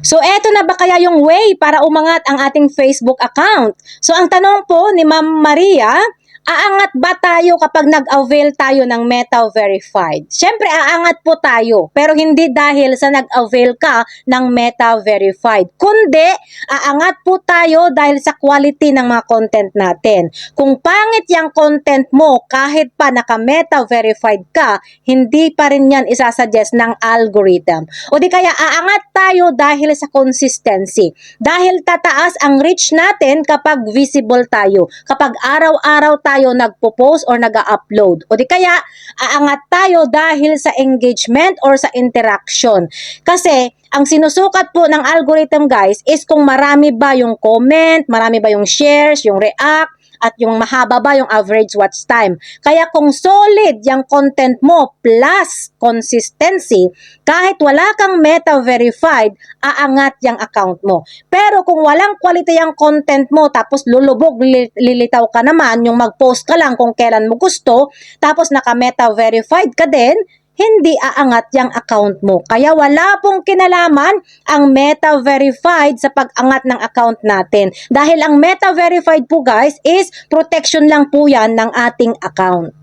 So, eto na ba kaya yung way para umangat ang ating Facebook account? So, ang tanong po ni Ma'am Maria, aangat ba tayo kapag nag-avail tayo ng Meta Verified? Siyempre, aangat po tayo, pero hindi dahil sa nag-avail ka ng Meta Verified, kundi aangat po tayo dahil sa quality ng mga content natin. Kung pangit yung content mo, kahit pa naka-Meta Verified ka, hindi pa rin yan isasuggest ng algorithm. O di kaya aangat tayo dahil sa consistency. Dahil tataas ang reach natin kapag visible tayo, kapag araw-araw tayo nagpo-post or nag-upload. O di kaya, aangat tayo dahil sa engagement or sa interaction. Kasi, ang sinusukat po ng algorithm guys is kung marami ba yung comment, marami ba yung shares, yung react, at yung mahaba ba yung average watch time. Kaya kung solid yung content mo plus consistency, kahit wala kang Meta Verified, aangat yung account mo. Pero kung walang quality yung content mo, tapos lulubog, lilitaw ka naman, yung mag-post ka lang kung kailan mo gusto, tapos naka-Meta Verified ka din, hindi aangat yung account mo. Kaya wala pong kinalaman ang Meta Verified sa pag-angat ng account natin. Dahil ang Meta Verified po guys is protection lang po yan ng ating account.